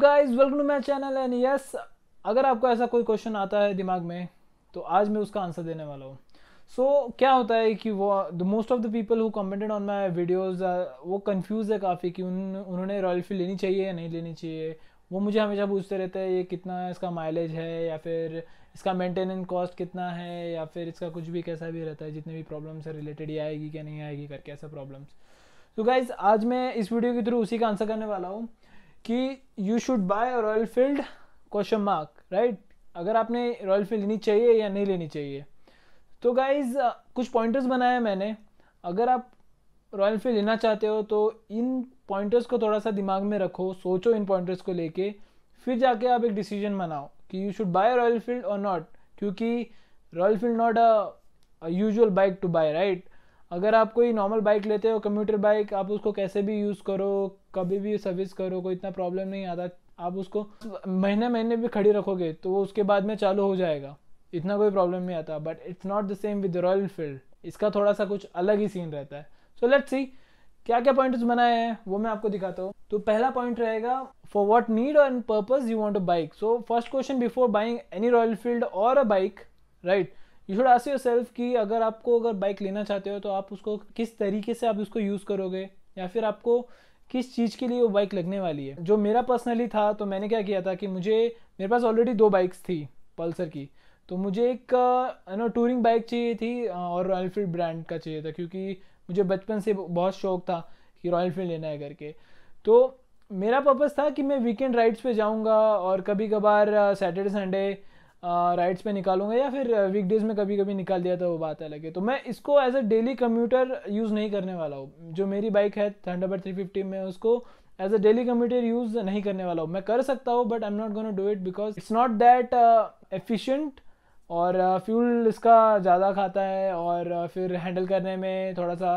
Guys welcome to my channel and yes, अगर आपको ऐसा कोई क्वेश्चन आता है दिमाग में तो आज मैं उसका आंसर देने वाला हूँ। क्या होता है कि वो the most of the people who commented on my videos वो कंफ्यूज है काफ़ी कि उन्होंने रॉयल एनफील्ड लेनी चाहिए या नहीं लेनी चाहिए। वो मुझे हमेशा पूछते रहते हैं ये कितना इसका माइलेज है, या फिर इसका मेंटेनेंस कॉस्ट कितना है, या फिर इसका कुछ भी कैसा भी रहता है, जितने भी प्रॉब्लम्स है रिलेटेड ये आएगी क्या नहीं आएगी करके ऐसा प्रॉब्लम्स। तो गाइज आज मैं इस वीडियो के थ्रू उसी का आंसर करने वाला हूँ कि you should buy Royal Enfield question mark, right. अगर आपने रॉयल एनफील्ड लेनी चाहिए या नहीं लेनी चाहिए। तो गाइज कुछ पॉइंटर्स बनाए हैं मैंने। अगर आप रॉयल एनफील्ड लेना चाहते हो तो इन पॉइंटर्स को थोड़ा सा दिमाग में रखो, सोचो इन पॉइंटर्स को लेके, फिर जाके आप एक डिसीजन बनाओ कि you should buy Royal Enfield और नॉट। क्योंकि Royal Enfield not a usual bike to buy, right. अगर आप कोई नॉर्मल बाइक लेते हो, कम्यूटर बाइक, आप उसको कैसे भी यूज़ करो, कभी भी सर्विस करो, कोई इतना प्रॉब्लम नहीं आता। आप उसको महीने महीने भी खड़ी रखोगे तो वो उसके बाद में चालू हो जाएगा, इतना कोई प्रॉब्लम नहीं आता। But it's not the same with royal Enfield, इसका थोड़ा सा कुछ अलग ही सीन रहता है। सो लेट्स सी क्या क्या पॉइंट्स बनाए हैं वो मैं आपको दिखाता हूँ। तो पहला पॉइंट रहेगा for what need and purpose you want a bike. So first question before buying any Royal Enfield और a bike, right, you should ask yourself कि अगर बाइक लेना चाहते हो तो आप उसको किस तरीके से आप उसको यूज़ करोगे, या फिर आपको किस चीज़ के लिए वो बाइक लगने वाली है। जो मेरा पर्सनली था तो मैंने क्या किया था कि मेरे पास ऑलरेडी 2 बाइक्स थी पल्सर की। तो मुझे एक टूरिंग बाइक चाहिए थी और रॉयल एनफील्ड ब्रांड का चाहिए था, क्योंकि मुझे बचपन से बहुत शौक था कि रॉयल एनफील्ड लेना है करके। तो मेरा पर्पज़ था कि मैं वीकेंड राइड्स पे जाऊंगा और कभी कभार सैटरडे संडे राइड्स पे निकालूंगा, या फिर वीकडेज में कभी कभी निकाल दिया तो वो बात अलग है। तो मैं इसको as a daily commuter use नहीं करने वाला हूँ। जो मेरी बाइक है थंडरबर्ड 350 में, उसको as a daily commuter use नहीं करने वाला हूँ। मैं कर सकता हूँ but I am not gonna do it because it's not that efficient, और फ्यूल इसका ज़्यादा खाता है, और फिर हैंडल करने में थोड़ा सा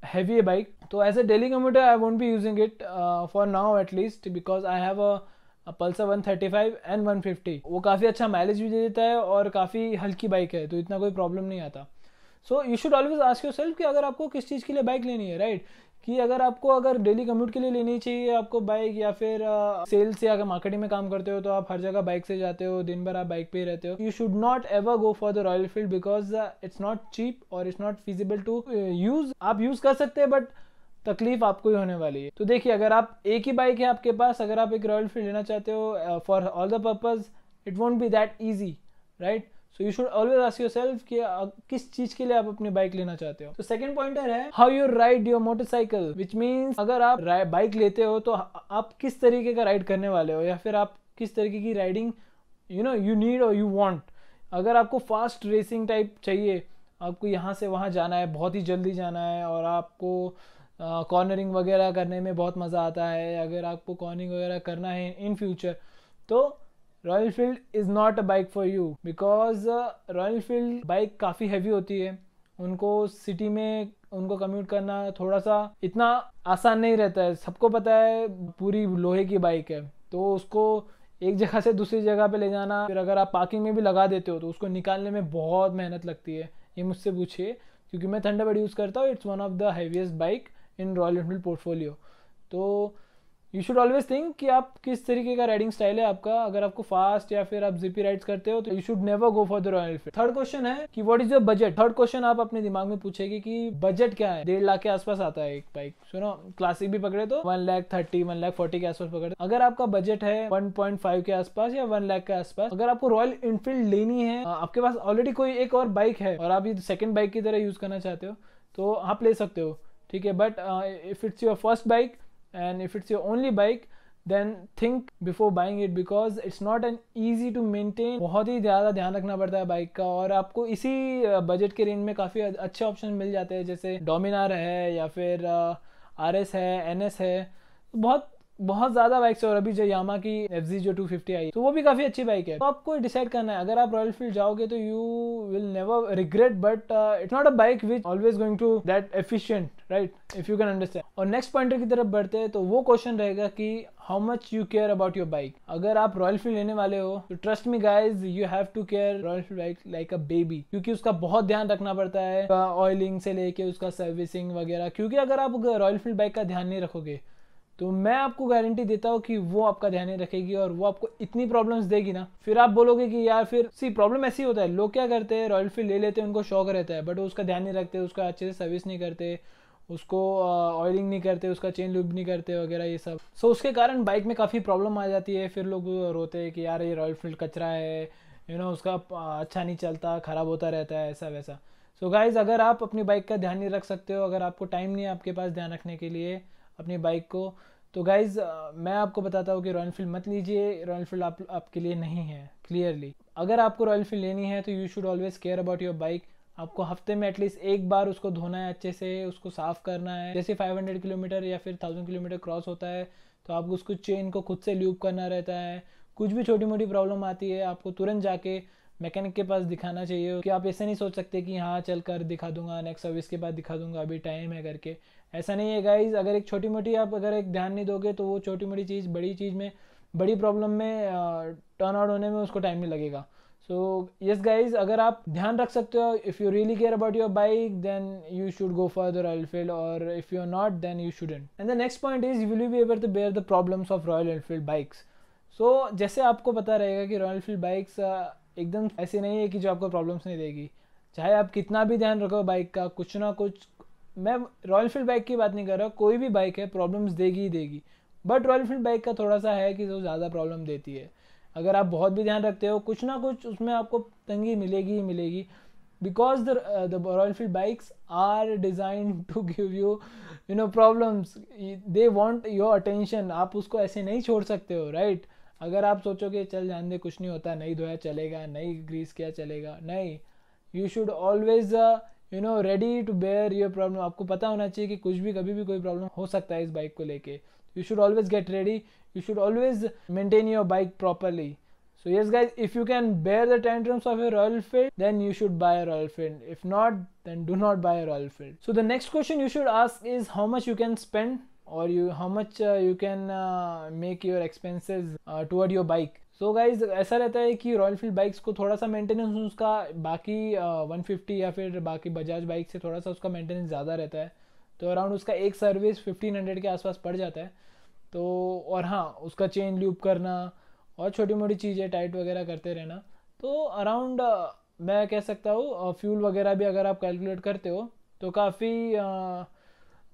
हैवी है बाइक। तो as a daily commuter I won't be using it for now at least, because I have a Pulsar 135 and 150। वो काफ़ी अच्छा माइलेज भी दे देता है और काफ़ी हल्की बाइक है, तो इतना कोई प्रॉब्लम नहीं आता। So you should always ask your self कि अगर आपको किस चीज़ के लिए बाइक लेनी है, राइट। कि अगर डेली कम्यूट के लिए लेनी चाहिए आपको बाइक, या फिर सेल्स या अगर मार्केटिंग में काम करते हो तो आप हर जगह बाइक से जाते हो, दिन भर आप बाइक पे ही रहते हो, you should not ever go for the Royal Enfield because it's not cheap और it's not feasible to use. आप यूज़ कर सकते हैं बट तकलीफ आपको ही होने वाली है। तो देखिए, अगर आप एक ही बाइक है आपके पास, अगर आप एक रॉयल एनफील्ड लेना चाहते हो for all the purpose, it won't be that easy, right. So you should always ask yourself कि किस चीज के लिए आप अपनी बाइक लेना चाहते हो। तो सेकंड पॉइंटर है how you ride your motorcycle, which means अगर आप बाइक लेते हो तो आप किस तरीके का राइड करने वाले हो, या फिर आप किस तरीके की राइडिंग यू नीड और यू वांट। अगर आपको फास्ट रेसिंग टाइप चाहिए, आपको यहाँ से वहाँ जाना है, बहुत ही जल्दी जाना है, और आपको कॉर्नरिंग वगैरह करने में बहुत मज़ा आता है, अगर आपको कॉर्नरिंग वगैरह करना है इन फ्यूचर, तो royal Enfield is not a bike for you. Because royal Enfield bike काफ़ी हैवी होती है, उनको सिटी में उनको कम्यूट करना थोड़ा सा इतना आसान नहीं रहता है। सबको पता है पूरी लोहे की बाइक है, तो उसको एक जगह से दूसरी जगह पे ले जाना, फिर अगर आप पार्किंग में भी लगा देते हो तो उसको निकालने में बहुत मेहनत लगती है। ये मुझसे पूछिए, क्योंकि मैं थंडरबर्ड यूज़ करता हूँ। It's one of the heaviest bike in royal Enfield portfolio. तो यू शुड ऑलवेज थिंक कि आप किस तरीके का राइडिंग स्टाइल है आपका। अगर आपको फास्ट या फिर आप जीपी राइड्स करते हो तो you should never go for the Royal Enfield. Third question है कि what is your budget. Third question आप अपने दिमाग में पूछेगी कि बजट क्या है। 1.5 लाख के आसपास आता है एक बाइक। सुनो, क्लासिक भी पकड़े तो 1,30,000 1,40,000 के आसपास पकड़े। अगर आपका बजट है 1.5 के आसपास या 1 लाख के आसपास, अगर आपको रॉयल एनफील्ड लेनी है, आपके पास ऑलरेडी कोई एक और बाइक है और आप ये सेकेंड बाइक की तरह यूज करना चाहते हो, तो आप ले सकते हो, ठीक है। But if it's your first bike and if it's your only bike, then think before buying it because it's not an easy to maintain। बहुत ही ज़्यादा ध्यान रखना पड़ता है बाइक का, और आपको इसी बजट के रेंज में काफ़ी अच्छे ऑप्शन मिल जाते हैं, जैसे डोमिनार है, या फिर RS है, NS है। बहुत बहुत ज़्यादा बाइक्स है। और अभी जो यामा की FZ जो 250 आई, तो वो भी काफ़ी अच्छी बाइक है। तो आपको डिसाइड करना है। अगर आप रॉयल एनफील्ड जाओगे तो you will never regret, but it's not a bike which always going to that efficient, right, if you can understand. और नेक्स्ट पॉइंटर की तरफ बढ़ते हैं, तो वो क्वेश्चन रहेगा कि how much you care about your bike. अगर आप रॉयल एनफील्ड लेने वाले हो तो trust me guys, you have to care Royal Enfield bike like a baby, क्योंकि उसका बहुत ध्यान रखना पड़ता है, ऑयलिंग से लेके उसका सर्विसिंग वगैरह। क्योंकि अगर आप रॉयल एनफील्ड बाइक का ध्यान नहीं रखोगे तो मैं आपको गारंटी देता हूँ कि वो आपका ध्यान नहीं रखेगी और वो आपको इतनी प्रॉब्लम्स देगी ना, फिर आप बोलोगे कि यार फिर प्रॉब्लम ऐसी होता है, लोग क्या करते हैं, रॉयल एनफील्ड ले लेते हैं, उनको शौक रहता है, बट वो उसका ध्यान नहीं रखते, उसका अच्छे से सर्विस नहीं करते, उसको ऑयलिंग नहीं करते, उसका चेन लूब नहीं करते वगैरह ये सब। सो उसके कारण बाइक में काफ़ी प्रॉब्लम आ जाती है। फिर लोग रोते हैं कि यार ये रॉयल एनफील्ड कचरा है, उसका अच्छा नहीं चलता, ख़राब होता रहता है, ऐसा वैसा। सो गाइज़, अगर आप अपनी बाइक का ध्यान नहीं रख सकते हो, अगर आपको टाइम नहीं है आपके पास ध्यान रखने के लिए अपनी बाइक को, तो गाइज़ मैं आपको बताता हूँ कि रॉयल एनफील्ड मत लीजिए। रॉयल एनफील्ड आपके लिए नहीं है क्लियरली। अगर आपको रॉयल एनफील्ड लेनी है तो you should always care about your bike. आपको हफ्ते में एटलीस्ट एक बार उसको धोना है, अच्छे से उसको साफ़ करना है। जैसे 500 किलोमीटर या फिर 1000 किलोमीटर क्रॉस होता है तो आपको उसको चेन को खुद से ल्यूब करना रहता है। कुछ भी छोटी मोटी प्रॉब्लम आती है आपको तुरंत जाके मैकेनिक के पास दिखाना चाहिए। कि आप ऐसे नहीं सोच सकते कि हाँ चल कर दिखा दूंगा, नेक्स्ट सर्विस के बाद दिखा दूंगा, अभी टाइम है करके। ऐसा नहीं है गाइज। अगर एक छोटी मोटी आप अगर एक ध्यान नहीं दोगे तो वो छोटी मोटी चीज़ बड़ी चीज़ में, बड़ी प्रॉब्लम में टर्न आउट होने में उसको टाइम नहीं लगेगा। सो यस गाइज, अगर आप ध्यान रख सकते हो, if you really care about your bike then you should go for the Royal Enfield, और if you are not then you shouldn't. And the next point is, will you be able to bear the problems of Royal Enfield bikes. So जैसे आपको पता रहेगा कि royal Enfield bikes एकदम ऐसी नहीं है कि जो आपको प्रॉब्लम्स नहीं देगी। चाहे आप कितना भी ध्यान रखो बाइक का, कुछ ना कुछ, मैं रॉयल एनफील्ड बाइक की बात नहीं कर रहा, कोई भी बाइक है प्रॉब्लम्स देगी ही देगी। बट रॉयल एनफील्ड बाइक का थोड़ा सा है कि जो ज़्यादा प्रॉब्लम देती है। अगर आप बहुत भी ध्यान रखते हो, कुछ ना कुछ उसमें आपको तंगी मिलेगी ही मिलेगी। Because the Royal Enfield bikes are design to give you problems. They want your attention. आप उसको ऐसे नहीं छोड़ सकते हो, राइट? अगर आप सोचोगे चल जान दे, कुछ नहीं होता, नहीं धोया चलेगा, नहीं ग्रीस किया चलेगा, नहीं, you should always ready to bear your problem. आपको पता होना चाहिए कि कुछ भी कभी भी कोई प्रॉब्लम हो सकता है इस बाइक को लेके। You should always get ready. You should always maintain your bike properly. So yes guys, if you can bear the tantrums of a Royal Enfield, then you should buy a Royal Enfield. If not, then do not buy a Royal Enfield. So the next question you should ask is how much you can spend, or how much you can make your expenses toward your bike. So guys, ऐसा रहता है कि royal Enfield bikes को थोड़ा सा maintenance उसका बाकी 150 या फिर बाकी बजाज बाइक से थोड़ा सा उसका मेंटेनेंस ज़्यादा रहता है। तो अराउंड उसका एक सर्विस 1500 के आसपास पड़ जाता है। तो और हाँ, उसका चेन लूप करना और छोटी मोटी चीज़ें टाइट वगैरह करते रहना, तो अराउंड मैं कह सकता हूँ फ्यूल वगैरह भी अगर आप कैलकुलेट करते हो तो काफ़ी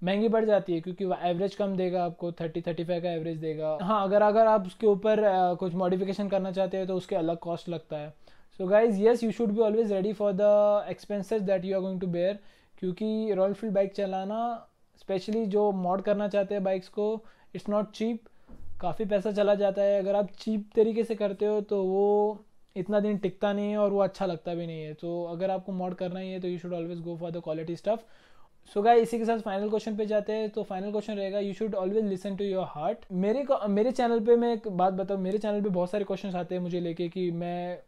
महंगी पड़ जाती है, क्योंकि एवरेज कम देगा आपको, 30-35 का एवरेज देगा। हाँ, अगर आप उसके ऊपर कुछ मॉडिफिकेशन करना चाहते हो तो उसके अलग कॉस्ट लगता है। So guys yes, you should be always ready for the expenses that you are going to bear. क्योंकि रॉयल एनफील्ड बाइक चलाना, स्पेशली जो मॉड करना चाहते हैं बाइक्स को, इट्स नॉट चीप। काफ़ी पैसा चला जाता है। अगर आप चीप तरीके से करते हो तो वो इतना दिन टिकता नहीं है और वो अच्छा लगता भी नहीं है। तो अगर आपको मॉड करना ही है तो you should always go for the quality stuff. So guys, इसी के साथ फाइनल क्वेश्चन पे जाते हैं। तो फाइनल क्वेश्चन रहेगा, you should always listen to your heart. मेरे चैनल पे मैं एक बात बताऊँ, मेरे चैनल पे बहुत सारे क्वेश्चन आते हैं मुझे लेके कि मैं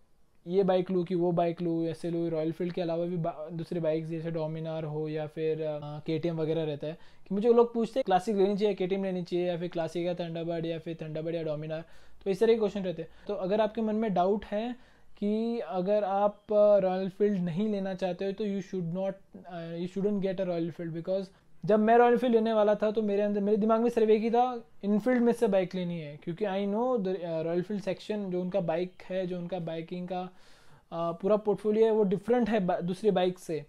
ये बाइक लूँ कि वो बाइक लूँ, ऐसे लूँ। रॉयल एनफील्ड के अलावा भी दूसरी बाइक्स जैसे डोमिनार हो या फिर KTM वगैरह रहता है कि मुझे लोग पूछते हैं क्लासिक लेनी चाहिए, KTM लेनी चाहिए, या फिर क्लासिक या थंडरबर्ड या फिर थंडरबर्ड या डोमिनार। तो इस तरह के क्वेश्चन रहते हैं। तो अगर आपके मन में डाउट है कि अगर आप रॉयल एनफील्ड नहीं लेना चाहते हो तो you shouldn't get a royal Enfield. Because जब मैं रॉयल एनफील्ड लेने वाला था तो मेरे दिमाग में सिर्फ एक ही था, इनफील्ड में से बाइक लेनी है। क्योंकि I know the Royal Enfield section, जो उनका बाइक है, जो उनका बाइकिंग का पूरा पोर्टफोलियो है, वो डिफरेंट है दूसरी बाइक से।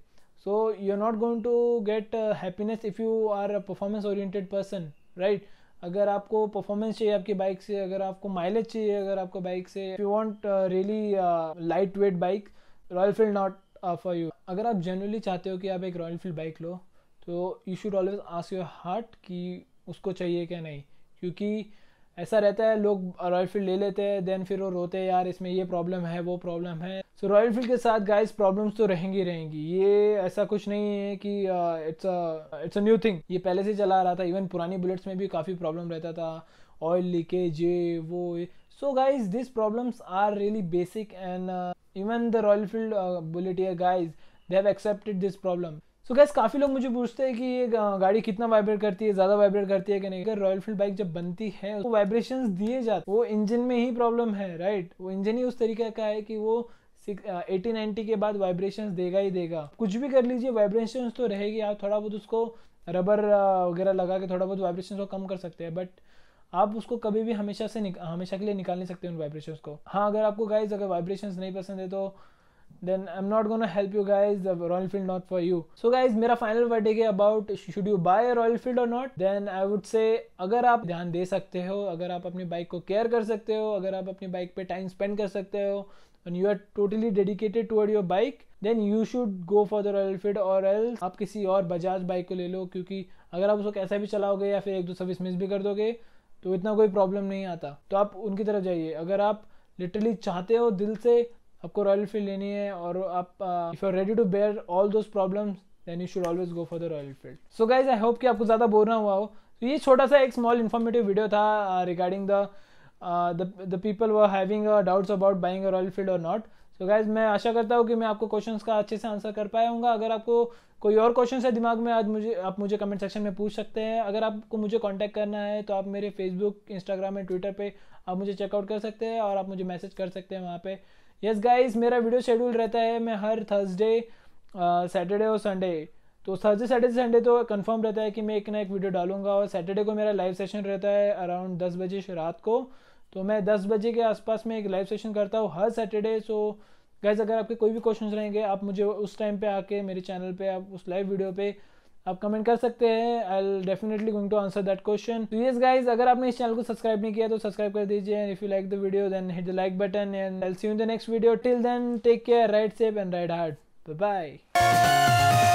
So you are not going to get happiness if you are a performance oriented person, right? अगर आपको परफॉर्मेंस चाहिए आपकी बाइक से, अगर आपको माइलेज चाहिए अगर आपको बाइक से, if you want really light weight bike, royal Enfield not for you. अगर आप जनरली चाहते हो कि आप एक रॉयल एनफील्ड बाइक लो तो you should always ask your heart कि उसको चाहिए क्या नहीं। क्योंकि ऐसा रहता है, लोग रॉयल एनफील्ड ले लेते हैं, देन फिर वो रोते हैं यार इसमें ये प्रॉब्लम है वो प्रॉब्लम है। सो रॉयल एनफील्ड के साथ गाइस प्रॉब्लम्स तो रहेंगी। ये ऐसा कुछ नहीं है कि इट्स अ न्यू थिंग, ये पहले से चला आ रहा था। इवन पुरानी बुलेट्स में भी काफ़ी प्रॉब्लम रहता था, ऑयल लीकेज, ये वो। So guys, this problems are really basic and even the Royal Enfield bulleteer guys, they have accepted this problem. So guys, काफ़ी लोग मुझे पूछते हैं कि ये गाड़ी कितना वाइब्रेट करती है, ज़्यादा वाइब्रेट करती है कि नहीं। अगर रॉयल एनफील्ड बाइक जब बनती है वो वाइब्रेशंस दिए जाते, वो इंजन में ही प्रॉब्लम है, राइट? वो इंजन ही उस तरीके का है कि वो 80-90 के बाद वाइब्रेशंस देगा ही देगा। कुछ भी कर लीजिए, वाइब्रेशंस तो रहेगी। आप थोड़ा बहुत उसको रबर वगैरह लगा के थोड़ा बहुत वाइब्रेशन को कम कर सकते हैं, बट आप उसको कभी भी हमेशा के लिए निकाल नहीं सकते उन वाइब्रेशंस को। हाँ, अगर आपको गाइज अगर वाइब्रेशंस नहीं पसंद है तो then I'm not gonna help you guys. The Royal Enfield not for you. So guys, मेरा final verdict है about should you buy a Royal Enfield or not? Then I would say अगर आप ध्यान दे सकते हो, अगर आप अपनी बाइक को केयर कर सकते हो, अगर आप अपनी बाइक पे टाइम स्पेंड कर सकते हो and you are totally dedicated toward your bike, then you should go for the Royal Enfield, or else आप किसी और बजाज बाइक को ले लो, क्योंकि अगर आप उसको कैसा भी चलाओगे या फिर एक दो सर्विस मिस भी कर दोगे तो इतना कोई प्रॉब्लम नहीं आता, तो आप उनकी तरफ जाइए। अगर आप लिटरली चाहते हो दिल से आपको रॉयल एनफील्ड लेनी है और आप if you are ready to bear all those problems, then you should always go for the Royal Enfield. So guys, I hope कि आपको ज़्यादा बोर ना हुआ हो। तो ये छोटा सा एक स्मॉल इन्फॉर्मेटिव वीडियो था regarding the people were having doubts about buying a royal Enfield और नॉट। सो गाइज, मैं आशा करता हूँ कि मैं आपको क्वेश्चंस का अच्छे से आंसर कर पाया हूँ। अगर आपको कोई और क्वेश्चन है दिमाग में, आप मुझे कमेंट सेक्शन में पूछ सकते हैं। अगर आपको मुझे कांटेक्ट करना है तो आप मेरे फेसबुक, इंस्टाग्राम एंड ट्विटर पे आप मुझे चेकआउट कर सकते हैं और आप मुझे मैसेज कर सकते हैं वहाँ पे। यस गाइस, मेरा वीडियो शेड्यूल रहता है, मैं हर थर्सडे, सैटरडे और संडे, तो थर्सडे सैटरडे संडे तो कंफर्म रहता है कि मैं एक ना एक वीडियो डालूंगा। और सैटरडे को मेरा लाइव सेशन रहता है अराउंड 10 बजे रात को, तो मैं 10 बजे के आसपास में एक लाइव सेशन करता हूँ हर सैटरडे। सो गाइज, अगर आपके कोई भी क्वेश्चन रहेंगे आप मुझे उस टाइम पे आके मेरे चैनल पे, आप उस लाइव वीडियो पे आप कमेंट कर सकते हैं। I will definitely going to answer that question. तो यस गाइज, अगर आपने इस चैनल को सब्सक्राइब नहीं किया तो सब्सक्राइब कर दीजिए। And if you like the video then hit the like button and I will see you in the next video. Till then, take care, ride safe and ride hard. Bye bye.